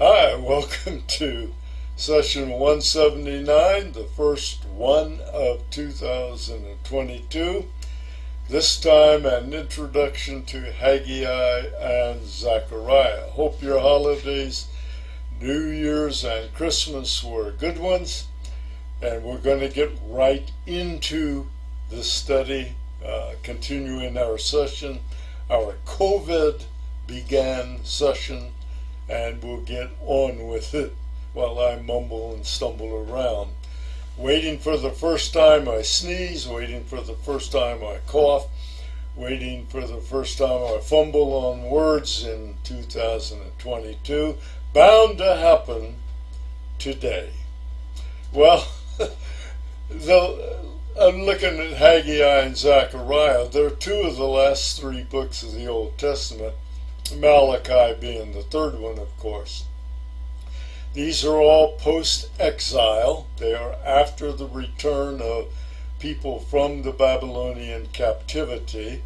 Hi, welcome to session 179, the first one of 2022. This time, an introduction to Haggai and Zechariah. Hope your holidays, New Year's, and Christmas were good ones. And we're going to get right into the study, continuing our session, our COVID began session, and we'll get on with it while I mumble and stumble around. Waiting for the first time I sneeze, waiting for the first time I cough, waiting for the first time I fumble on words in 2022. Bound to happen today. Well, I'm looking at Haggai and Zechariah. They're two of the last three books of the Old Testament, Malachi being the third one, of course. These are all post-exile. They are after the return of people from the Babylonian captivity.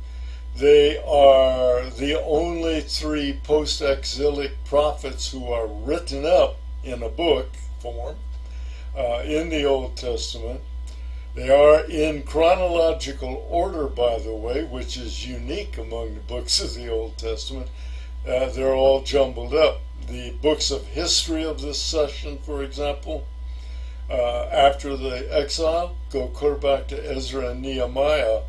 They are the only three post-exilic prophets who are written up in a book form in the Old Testament. They are in chronological order, by the way, which is unique among the books of the Old Testament. They're all jumbled up. The books of history of this session, for example, after the exile, go clear back to Ezra and Nehemiah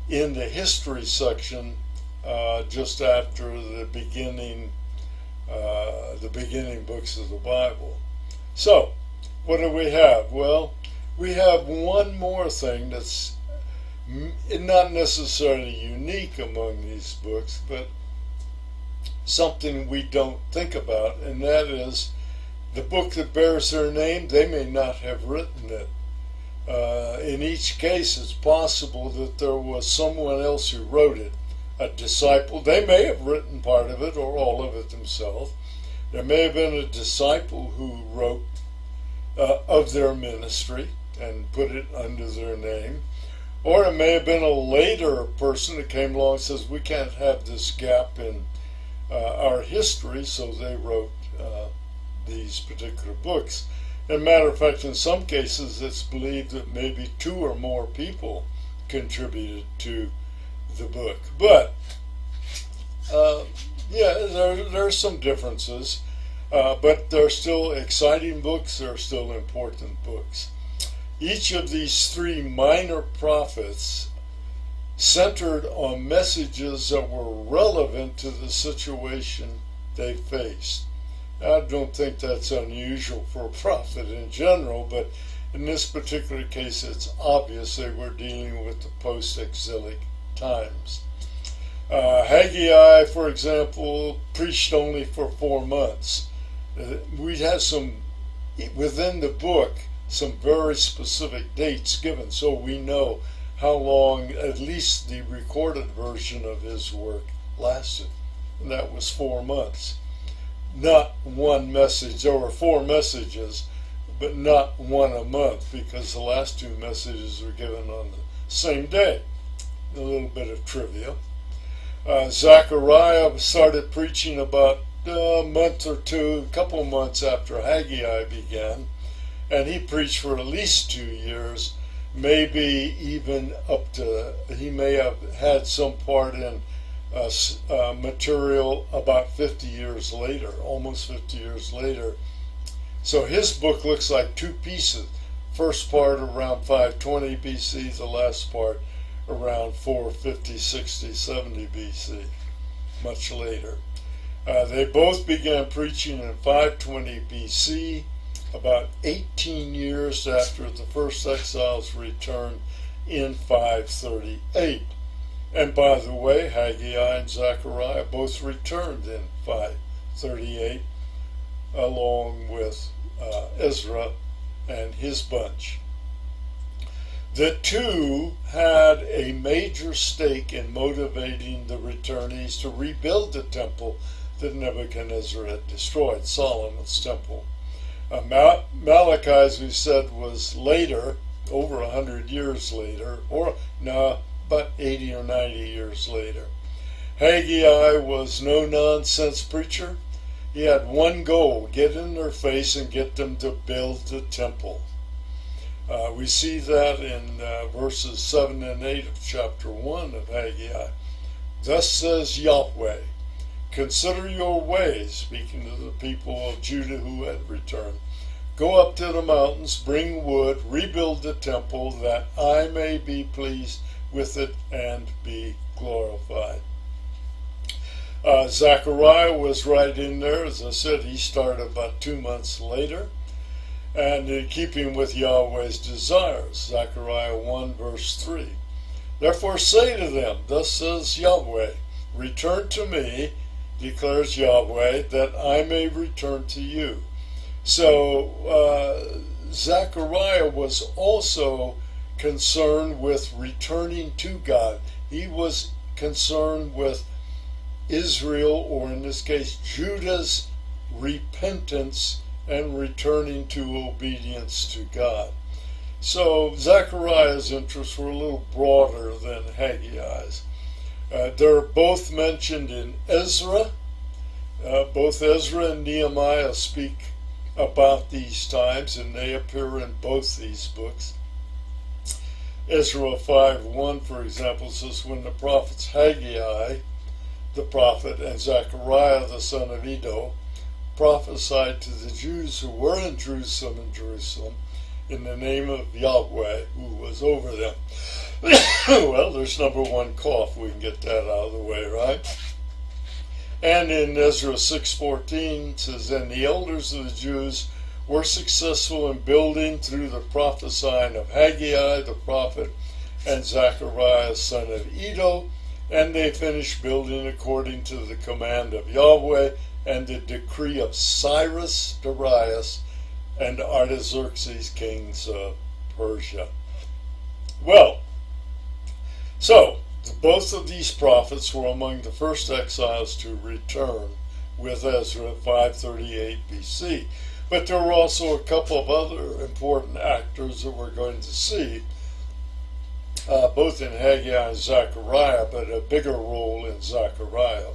in the history section, just after the beginning books of the Bible. So, what do we have? Well, we have one more thing that's not necessarily unique among these books, but something we don't think about, and that is the book that bears their name. They may not have written it. In each case, it's possible that there was someone else who wrote it, a disciple. They may have written part of it or all of it themselves. There may have been a disciple who wrote of their ministry and put it under their name. Or it may have been a later person that came along and says, we can't have this gap in our history, so they wrote these particular books. As a matter of fact, in some cases, it's believed that maybe two or more people contributed to the book. But, there are some differences, but they're still exciting books, they're still important books. Each of these three minor prophets centered on messages that were relevant to the situation they faced. I don't think that's unusual for a prophet in general, but in this particular case it's obvious they were dealing with the post-exilic times. Haggai, for example, preached only for 4 months. We have some, within the book, some very specific dates given, so we know how long at least the recorded version of his work lasted. And that was 4 months. Not one message. There were 4 messages, but not one a month, because the last 2 messages were given on the same day. A little bit of trivia. Zechariah started preaching about a month or two, a couple months after Haggai began, and he preached for at least 2 years, maybe even up to, he may have had some part in material about 50 years later, almost 50 years later. So his book looks like 2 pieces. First part around 520 BC, the last part around 450, 60, 70 BC, much later. They both began preaching in 520 BC, about 18 years after the first exiles returned in 538. And by the way, Haggai and Zechariah both returned in 538, along with Ezra and his bunch. The two had a major stake in motivating the returnees to rebuild the temple that Nebuchadnezzar had destroyed, Solomon's temple. Malachi, as we said, was later, over 100 years later, or no, about 80 or 90 years later. Haggai was no-nonsense preacher. He had one goal: get in their face and get them to build the temple. We see that in verses 7 and 8 of chapter 1 of Haggai. Thus says Yahweh, consider your ways, speaking to the people of Judah who had returned. Go up to the mountains, bring wood, rebuild the temple, that I may be pleased with it and be glorified. Zechariah was right in there. As I said, he started about 2 months later, and in keeping with Yahweh's desires. Zechariah 1 verse 3. Therefore say to them, thus says Yahweh, return to me, declares Yahweh, that I may return to you. So Zechariah was also concerned with returning to God. He was concerned with Israel, or in this case Judah's, repentance and returning to obedience to God. So Zechariah's interests were a little broader than Haggai's. They're both mentioned in Ezra. Both Ezra and Nehemiah speak about these times, and they appear in both these books. Ezra 5:1, for example, says, when the prophets Haggai, the prophet, and Zechariah, the son of Iddo, prophesied to the Jews who were in Jerusalem in the name of Yahweh, who was over them. Well, there's number one cough. We can get that out of the way, right? And in Ezra 6:14 says, and the elders of the Jews were successful in building through the prophesying of Haggai the prophet and Zechariah son of Iddo, and they finished building according to the command of Yahweh and the decree of Cyrus, Darius, and Artaxerxes, kings of Persia. Well, so both of these prophets were among the first exiles to return with Ezra 538 BC. But there were also a couple of other important actors that we're going to see, both in Haggai and Zechariah, but a bigger role in Zechariah.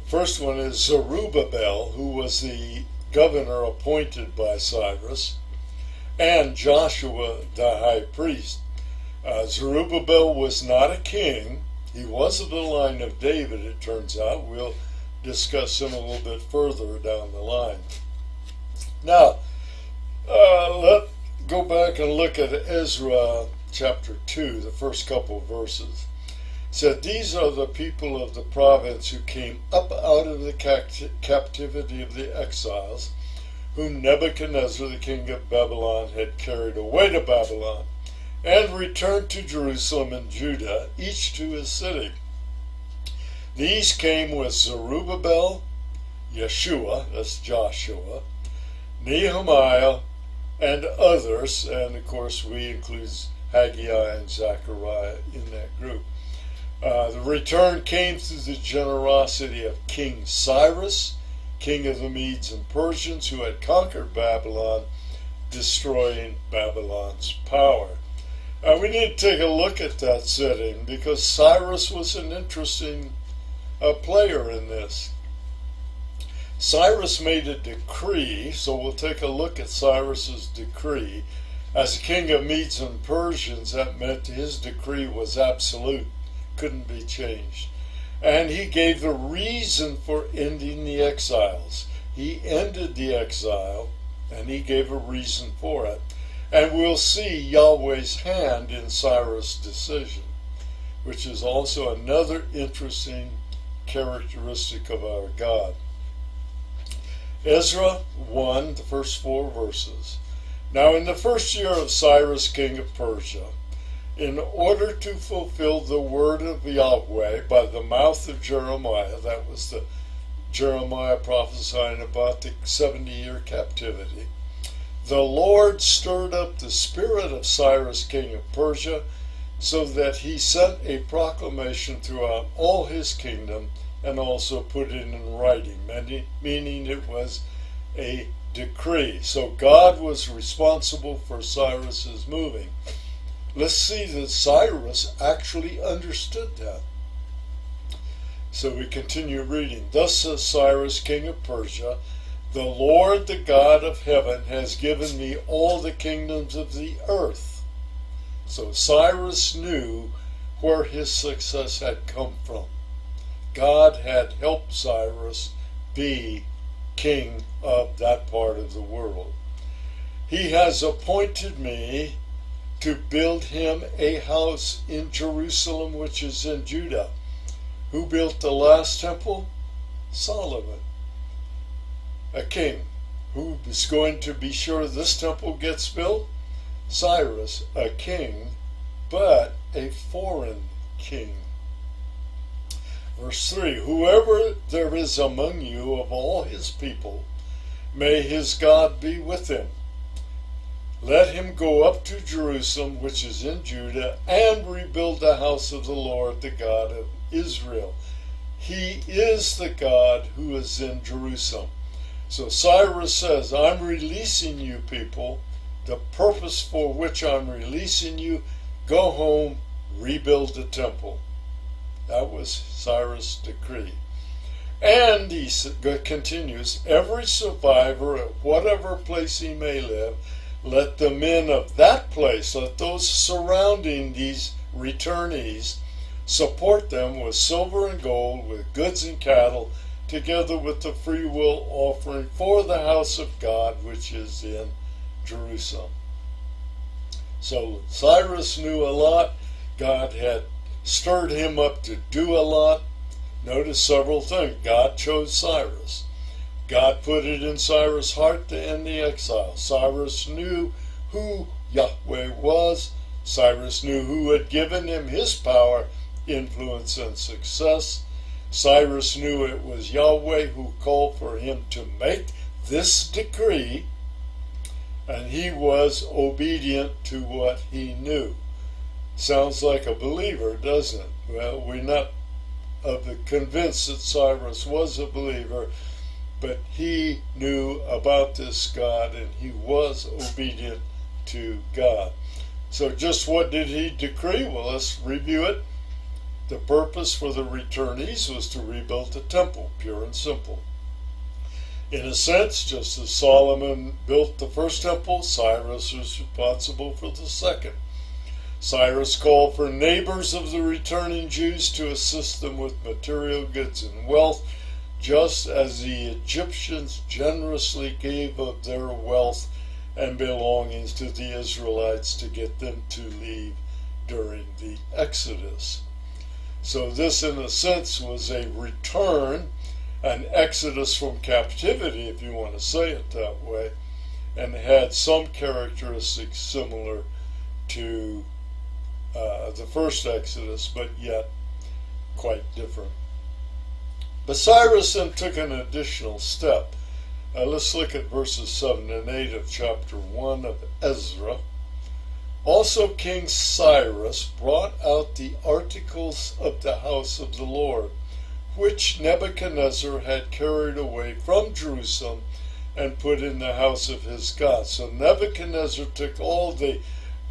First one is Zerubbabel, who was the governor appointed by Cyrus, and Joshua, the high priest. Zerubbabel was not a king. He was of the line of David, it turns out. We'll discuss him a little bit further down the line. Now, let's go back and look at Ezra chapter 2, the first couple of verses. It said, these are the people of the province who came up out of the captivity of the exiles, whom Nebuchadnezzar, the king of Babylon, had carried away to Babylon, and returned to Jerusalem and Judah, each to his city. These came with Zerubbabel, Yeshua, that's Joshua, Nehemiah, and others, and of course we include Haggai and Zechariah in that group. The return came through the generosity of King Cyrus, king of the Medes and Persians, who had conquered Babylon, destroying Babylon's power. We need to take a look at that setting, because Cyrus was an interesting player in this. Cyrus made a decree, so we'll take a look at Cyrus's decree. As king of Medes and Persians, that meant his decree was absolute, couldn't be changed. And he gave the reason for ending the exiles. He ended the exile, and he gave a reason for it. And we'll see Yahweh's hand in Cyrus' decision, which is also another interesting characteristic of our God. Ezra 1, the first 4 verses. Now in the first year of Cyrus, king of Persia, in order to fulfill the word of Yahweh by the mouth of Jeremiah, that was the Jeremiah prophesying about the 70-year captivity, the Lord stirred up the spirit of Cyrus, king of Persia, so that he sent a proclamation throughout all his kingdom and also put it in writing, meaning it was a decree. So God was responsible for Cyrus's moving. Let's see that Cyrus actually understood that. So we continue reading. Thus says Cyrus, king of Persia, the Lord, the God of heaven, has given me all the kingdoms of the earth. So Cyrus knew where his success had come from. God had helped Cyrus be king of that part of the world. He has appointed me to build him a house in Jerusalem, which is in Judah. Who built the last temple? Solomon, a king. Who is going to be sure this temple gets built? Cyrus, a king, but a foreign king. Verse 3, whoever there is among you of all his people, may his God be with him. Let him go up to Jerusalem, which is in Judah, and rebuild the house of the Lord, the God of Israel. He is the God who is in Jerusalem. So Cyrus says, I'm releasing you people. The purpose for which I'm releasing you, go home, rebuild the temple. That was Cyrus' decree. And he continues, every survivor at whatever place he may live, let the men of that place, let those surrounding these returnees, support them with silver and gold, with goods and cattle, together with the free will offering for the house of God, which is in Jerusalem. So Cyrus knew a lot. God had stirred him up to do a lot. Notice several things. God chose Cyrus. God put it in Cyrus' heart to end the exile. Cyrus knew who Yahweh was. Cyrus knew who had given him his power, influence, and success. Cyrus knew it was Yahweh who called for him to make this decree, and he was obedient to what he knew. Sounds like a believer, doesn't it? Well, we're not convinced that Cyrus was a believer, but he knew about this God, and he was obedient to God. So just what did he decree? Well, let's review it. The purpose for the returnees was to rebuild the temple, pure and simple. In a sense, just as Solomon built the first temple, Cyrus was responsible for the second. Cyrus called for neighbors of the returning Jews to assist them with material goods and wealth, just as the Egyptians generously gave of their wealth and belongings to the Israelites to get them to leave during the Exodus. So this, in a sense, was a return, an exodus from captivity, if you want to say it that way, and had some characteristics similar to the first Exodus, but yet quite different. But Cyrus then took an additional step. Let's look at verses 7 and 8 of chapter 1 of Ezra. Also King Cyrus brought out the articles of the house of the Lord, which Nebuchadnezzar had carried away from Jerusalem and put in the house of his God. So Nebuchadnezzar took all the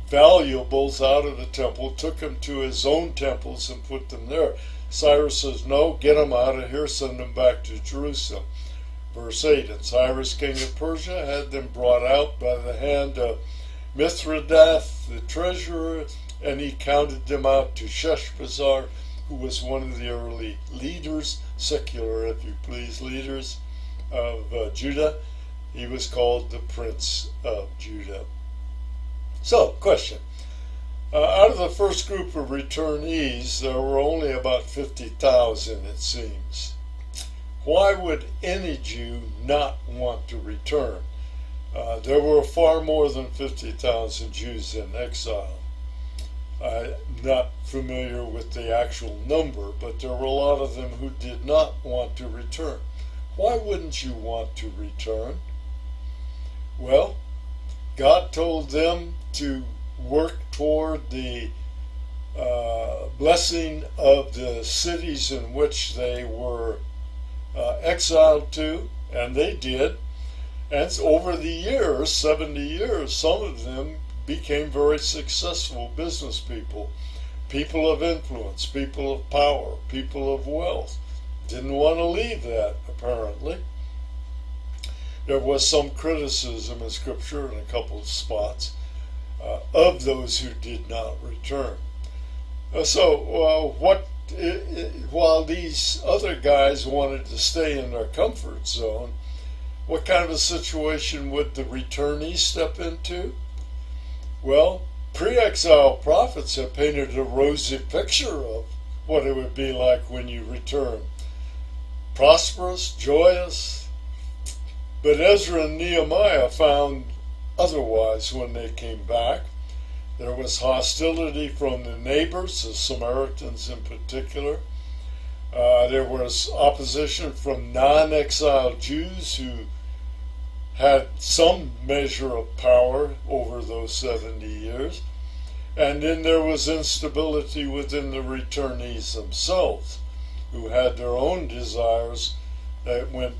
valuables out of the temple, took them to his own temples and put them there. Cyrus says, no, get them out of here, send them back to Jerusalem. Verse 8, and Cyrus, king of Persia, had them brought out by the hand of Mithridates, the treasurer, and he counted them out to Sheshbazzar, who was one of the early leaders, secular, if you please, leaders of Judah. He was called the Prince of Judah. So, question. Out of the first group of returnees, there were only about 50,000, it seems. Why would any Jew not want to return? There were far more than 50,000 Jews in exile. I'm not familiar with the actual number, but there were a lot of them who did not want to return. Why wouldn't you want to return? Well, God told them to work toward the blessing of the cities in which they were exiled to, and they did. And over the years, 70 years, some of them became very successful business people, people of influence, people of power, people of wealth. didn't want to leave that, apparently. There was some criticism in Scripture in a couple of spots of those who did not return. While these other guys wanted to stay in their comfort zone, what kind of a situation would the returnees step into? Well, pre-exile prophets have painted a rosy picture of what it would be like when you return. Prosperous, joyous. But Ezra and Nehemiah found otherwise when they came back. There was hostility from the neighbors, the Samaritans in particular. There was opposition from non-exiled Jews who had some measure of power over those 70 years. And then there was instability within the returnees themselves, who had their own desires that went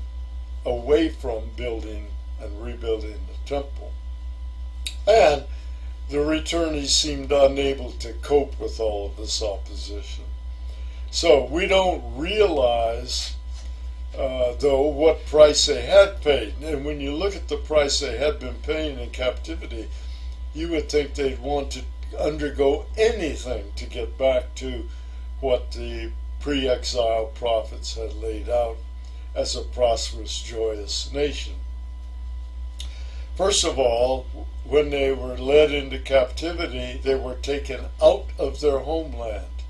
away from building and rebuilding the temple. And the returnees seemed unable to cope with all of this opposition. So we don't realize, though, what price they had paid. And when you look at the price they had been paying in captivity, you would think they'd want to undergo anything to get back to what the pre-exile prophets had laid out as a prosperous, joyous nation. First of all, when they were led into captivity, they were taken out of their homeland.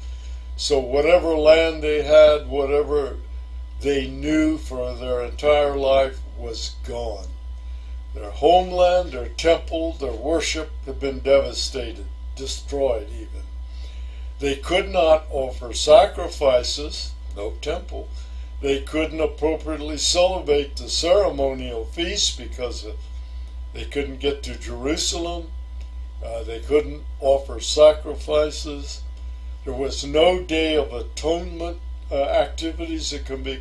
So whatever land they had, whatever they knew for their entire life was gone. Their homeland, their temple, their worship had been devastated, destroyed even. They could not offer sacrifices, no temple. They couldn't appropriately celebrate the ceremonial feasts because they couldn't get to Jerusalem. They couldn't offer sacrifices. There was no Day of Atonement activities that can be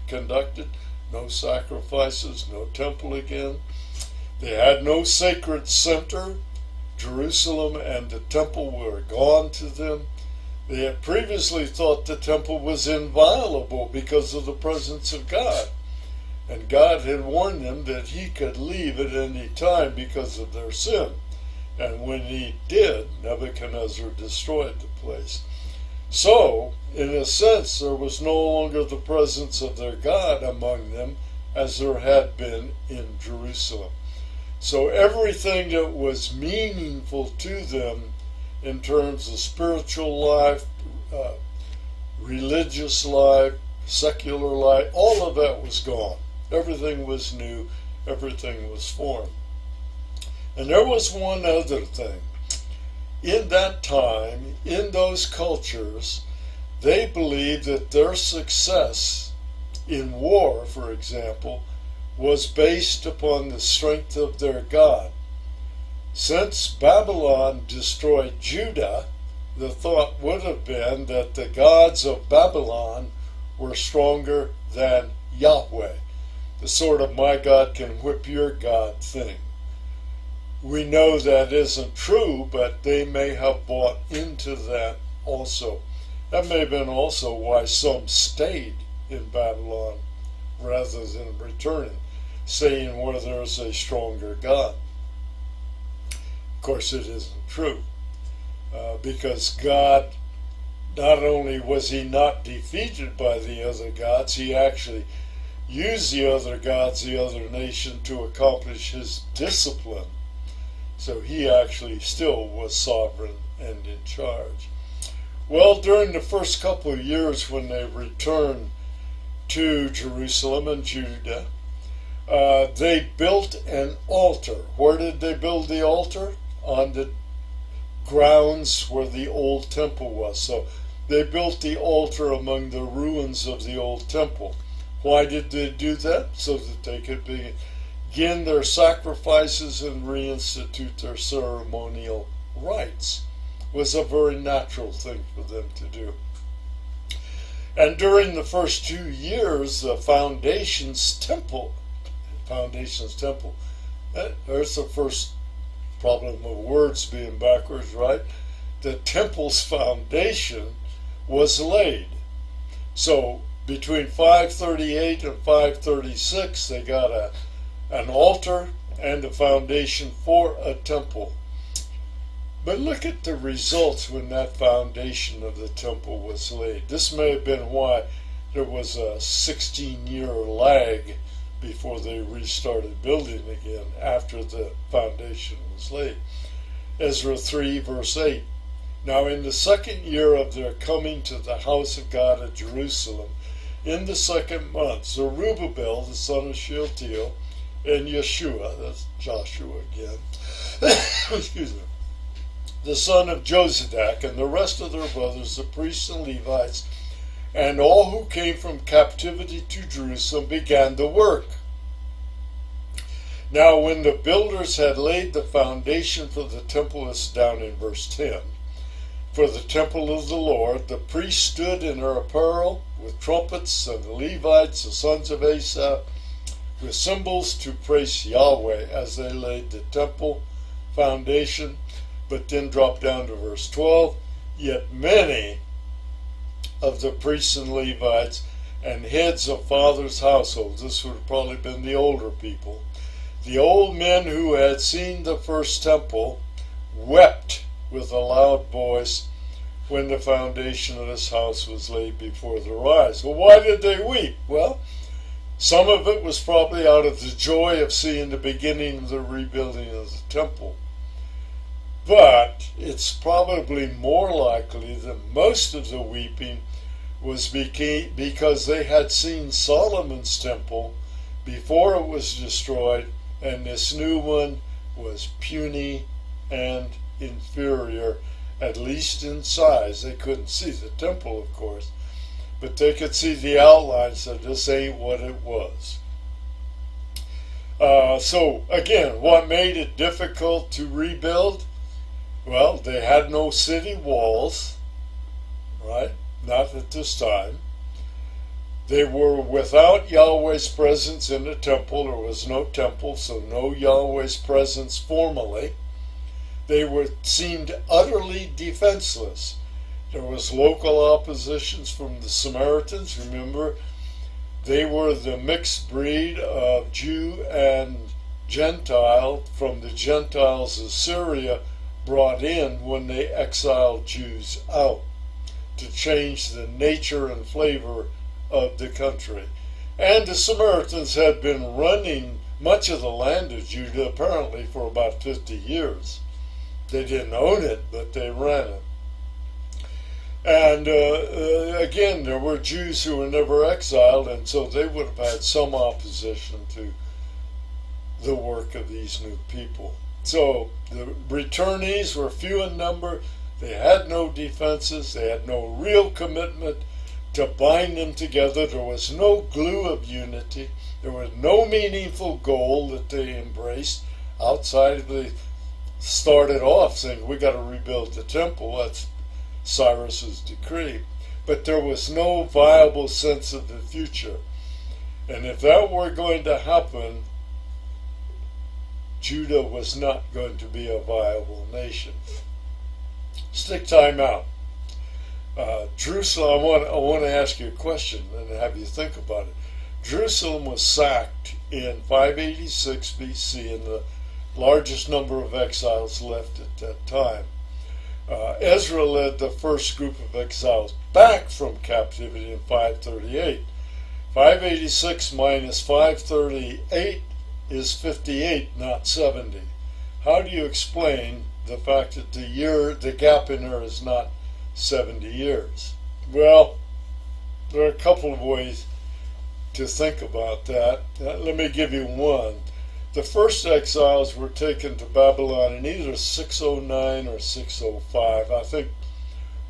conducted. No sacrifices, no temple again. They had no sacred center. Jerusalem and the temple were gone to them. They had previously thought the temple was inviolable because of the presence of God. And God had warned them that he could leave at any time because of their sin. And when he did, Nebuchadnezzar destroyed the place. So, in a sense, there was no longer the presence of their God among them as there had been in Jerusalem. So everything that was meaningful to them in terms of spiritual life, religious life, secular life, all of that was gone. Everything was new, everything was foreign. And there was one other thing. In that time, in those cultures, they believed that their success in war, for example, was based upon the strength of their God. Since Babylon destroyed Judah, the thought would have been that the gods of Babylon were stronger than Yahweh, the sort of my God can whip your God thing. We know that isn't true, but they may have bought into that also. That may have been also why some stayed in Babylon rather than returning, saying where there's a stronger God. Of course, it isn't true, because God, not only was he not defeated by the other gods, he actually used the other gods, the other nation, to accomplish his discipline. So he actually still was sovereign and in charge. Well, during the first couple of years when they returned to Jerusalem and Judah, they built an altar. Where did they build the altar? On the grounds where the old temple was. So they built the altar among the ruins of the old temple. Why did they do that? So that they could begin their sacrifices and reinstitute their ceremonial rites. It was a very natural thing for them to do. And during the first 2 years, the Foundations Temple, there's the first problem of words being backwards, right? The temple's foundation was laid. So Between 538 and 536, they got an altar and a foundation for a temple. But look at the results when that foundation of the temple was laid. This may have been why there was a 16-year lag before they restarted building again after the foundation was laid. Ezra 3 verse 8. Now in the second year of their coming to the house of God at Jerusalem, in the second month, Zerubbabel, the son of Shealtiel, and Yeshua, that's Joshua again, excuse me, the son of Josadak, and the rest of their brothers, the priests and Levites, and all who came from captivity to Jerusalem began the work. Now when the builders had laid the foundation for the temple, it's down in verse 10, for the temple of the Lord, the priests stood in their apparel with trumpets, and the Levites, the sons of Asaph, with cymbals to praise Yahweh as they laid the temple foundation. But then drop down to verse 12. Yet many of the priests and Levites and heads of fathers' households, this would have probably been the older people, the old men who had seen the first temple, wept with a loud voice when the foundation of this house was laid before their eyes. Well, why did they weep? Well, some of it was probably out of the joy of seeing the beginning of the rebuilding of the temple. But it's probably more likely that most of the weeping was because they had seen Solomon's temple before it was destroyed, and this new one was puny and inferior, at least in size. They couldn't see the temple, of course, but they could see the outlines that this ain't what it was. So again, what made it difficult to rebuild? Well, they had no city walls, right? Not at this time. They were without Yahweh's presence in the temple. There was no temple, so no Yahweh's presence formally. They seemed utterly defenseless. There was local oppositions from the Samaritans. Remember, they were the mixed breed of Jew and Gentile from the Gentiles of Syria brought in when they exiled Jews out to change the nature and flavor of the country. And the Samaritans had been running much of the land of Judah apparently for about 50 years. They didn't own it, but they ran it. And again, there were Jews who were never exiled, and so they would have had some opposition to the work of these new people. So the returnees were few in number. They had no defenses. They had no real commitment to bind them together. There was no glue of unity. There was no meaningful goal that they embraced outside of the started off saying, we got to rebuild the temple. That's Cyrus's decree. But there was no viable sense of the future. And if that were going to happen, Judah was not going to be a viable nation. Stick time out. Jerusalem, I want to ask you a question and have you think about it. Jerusalem was sacked in 586 BC, and the largest number of exiles left at that time. Ezra led the first group of exiles back from captivity in 538. 586 minus 538 is 58, not 70. How do you explain the fact that the gap in there is not 70 years? Well, there are a couple of ways to think about that. Let me give you one. The first exiles were taken to Babylon in either 609 or 605. I think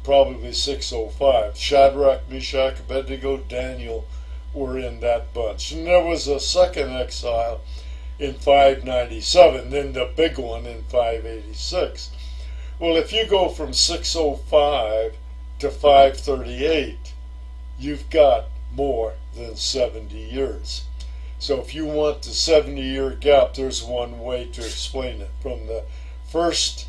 probably 605. Shadrach, Meshach, Abednego, Daniel were in that bunch. And there was a second exile in 597, then the big one in 586. Well, if you go from 605 to 538, you've got more than 70 years. So if you want the 70-year gap, there's one way to explain it. From the first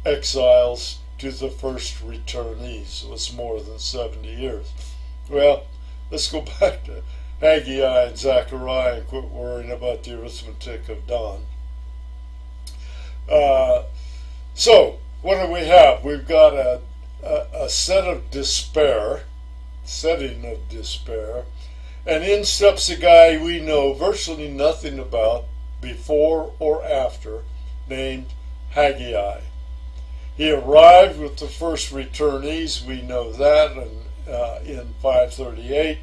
exiles to the first returnees, so it's more than 70 years. Well, let's go back to Haggai and Zechariah and quit worrying about the arithmetic of Don. So, what do we have? We've got a setting of despair, and in steps a guy we know virtually nothing about before or after, named Haggai. He arrived with the first returnees, we know that, in 538,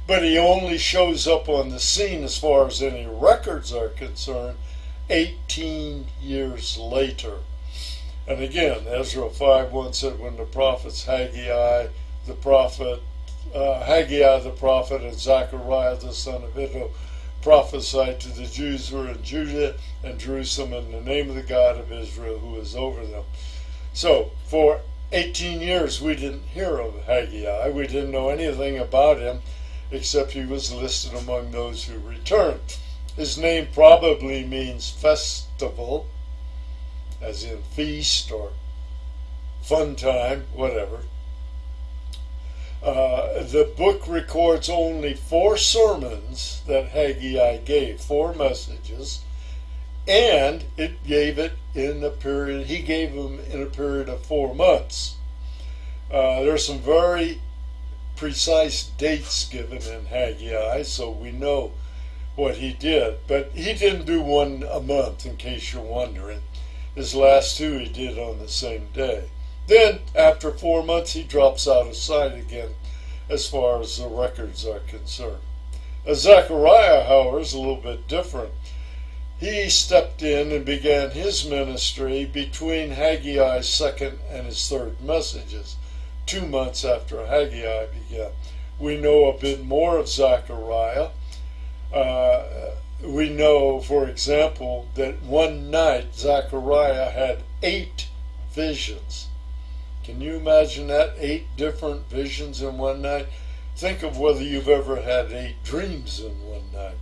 but he only shows up on the scene as far as any records are concerned 18 years later. And again, Ezra 5:1 said, when the prophets Haggai the prophet, and Zechariah the son of Iddo prophesied to the Jews who were in Judah and Jerusalem in the name of the God of Israel who is over them. So, for 18 years we didn't hear of Haggai. We didn't know anything about him except he was listed among those who returned. His name probably means festival, as in feast or fun time, whatever. The book records only 4 sermons that Haggai gave, 4 messages, and he gave them in a period of 4 months. There's some very precise dates given in Haggai, so we know what he did. But he didn't do one a month, in case you're wondering. His last 2 he did on the same day. Then, after 4 months, he drops out of sight again, as far as the records are concerned. Zechariah, however, is a little bit different. He stepped in and began his ministry between Haggai's second and his third messages, 2 months after Haggai began. We know a bit more of Zechariah. We know, for example, that one night Zechariah had 8 visions. Can you imagine that? 8 different visions in one night? Think of whether you've ever had 8 dreams in one night.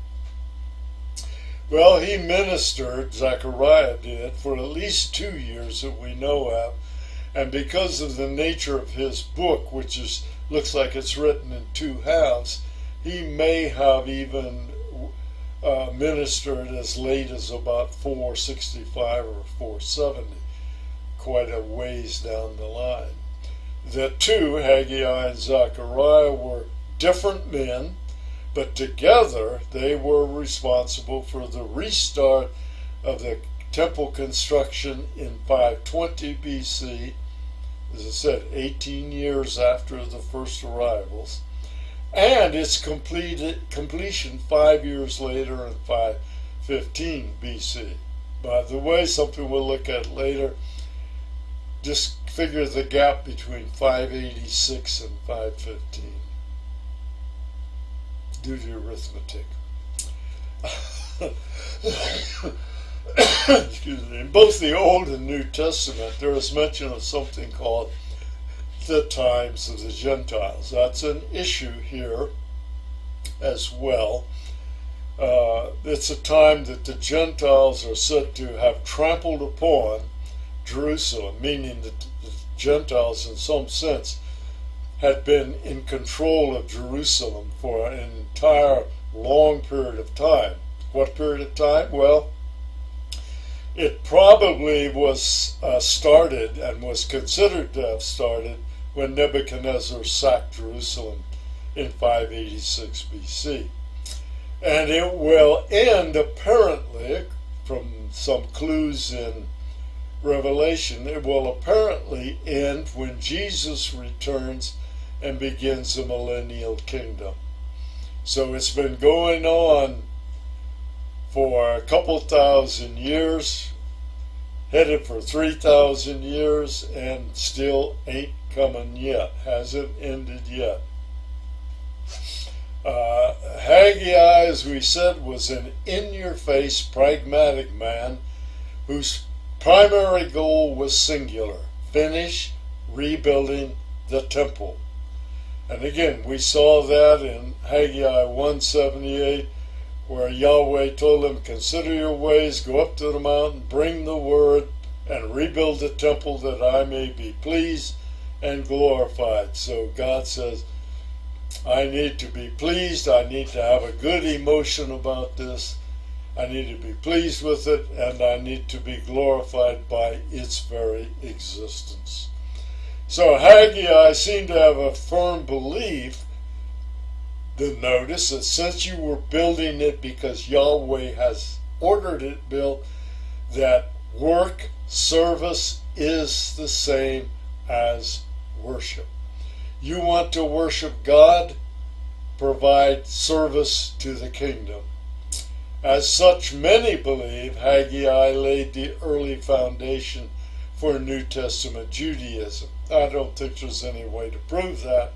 Well, he ministered, Zechariah did, for at least 2 years that we know of. And because of the nature of his book, which looks like it's written in 2 halves, he may have even ministered as late as about 465 or 470. Quite a ways down the line. The 2, Haggai and Zechariah, were different men, but together they were responsible for the restart of the temple construction in 520 BC, as I said, 18 years after the first arrivals, and its completion 5 years later in 515 BC. By the way, something we'll look at later, just figure the gap between 586 and 515. Do the arithmetic. Excuse me. In both the Old and New Testament, there is mention of something called the times of the Gentiles. That's an issue here as well. It's a time that the Gentiles are said to have trampled upon Jerusalem, meaning that the Gentiles in some sense had been in control of Jerusalem for an entire long period of time. What period of time? Well, it probably was started and was considered to have started when Nebuchadnezzar sacked Jerusalem in 586 BC. And it will end, apparently, from some clues in Revelation, it will apparently end when Jesus returns and begins the millennial kingdom. So it's been going on for a couple thousand years, headed for 3,000 years, and still ain't coming yet, hasn't ended yet. Haggai, as we said, was an in-your-face, pragmatic man whose primary goal was singular: finish rebuilding the temple. And again, we saw that in Haggai 1:78, where Yahweh told him, consider your ways, go up to the mountain, bring the word, and rebuild the temple that I may be pleased and glorified. So God says, I need to be pleased. I need to have a good emotion about this. I need to be pleased with it, and I need to be glorified by its very existence. So Haggai seemed to have a firm belief, notice that since you were building it because Yahweh has ordered it built, that work, service is the same as worship. You want to worship God, provide service to the kingdom. As such, many believe Haggai laid the early foundation for New Testament Judaism. I don't think there's any way to prove that,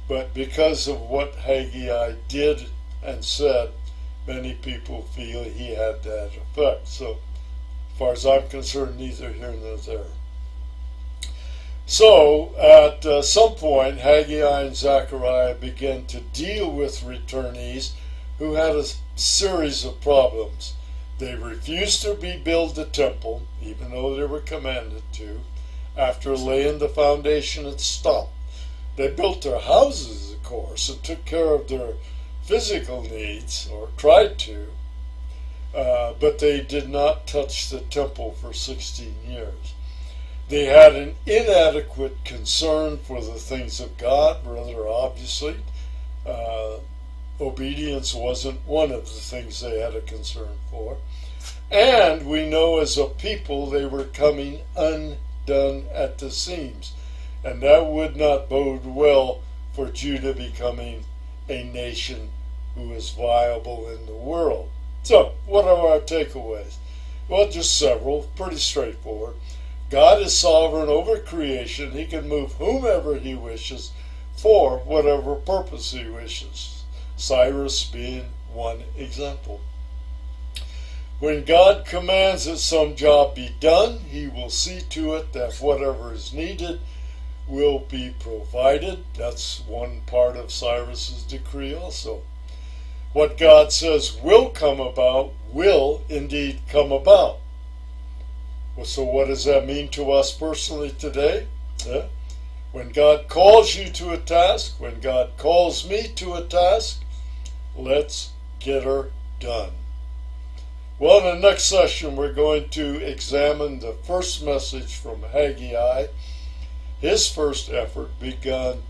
but because of what Haggai did and said, many people feel he had that effect. So, as far as I'm concerned, neither here nor there. So, at some point, Haggai and Zechariah began to deal with returnees who had a series of problems. They refused to rebuild the temple, even though they were commanded to, after laying the foundation at stump. They built their houses, of course, and took care of their physical needs, or tried to, but they did not touch the temple for 16 years. They had an inadequate concern for the things of God, rather obviously. Obedience wasn't one of the things they had a concern for. And we know as a people they were coming undone at the seams. And that would not bode well for Judah becoming a nation who is viable in the world. So, what are our takeaways? Well, just several, pretty straightforward. God is sovereign over creation. He can move whomever he wishes for whatever purpose he wishes. Cyrus being one example. When God commands that some job be done, he will see to it that whatever is needed will be provided. That's one part of Cyrus's decree also. What God says will come about will indeed come about. Well, so what does that mean to us personally today? When God calls you to a task, when God calls me to a task, let's get her done. Well, in the next session, we're going to examine the first message from Haggai, his first effort begun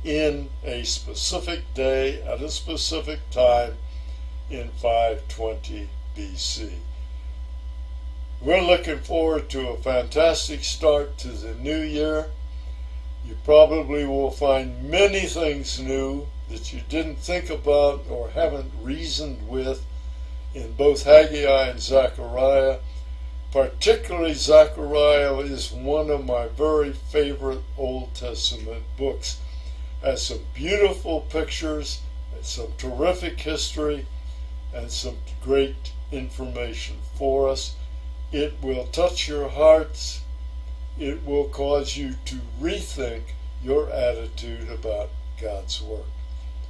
in a specific day at a specific time in 520 BC. We're looking forward to a fantastic start to the new year. You probably will find many things new that you didn't think about or haven't reasoned with in both Haggai and Zechariah. Particularly Zechariah is one of my very favorite Old Testament books. It has some beautiful pictures, some terrific history, and some great information for us. It will touch your hearts. It will cause you to rethink your attitude about God's work.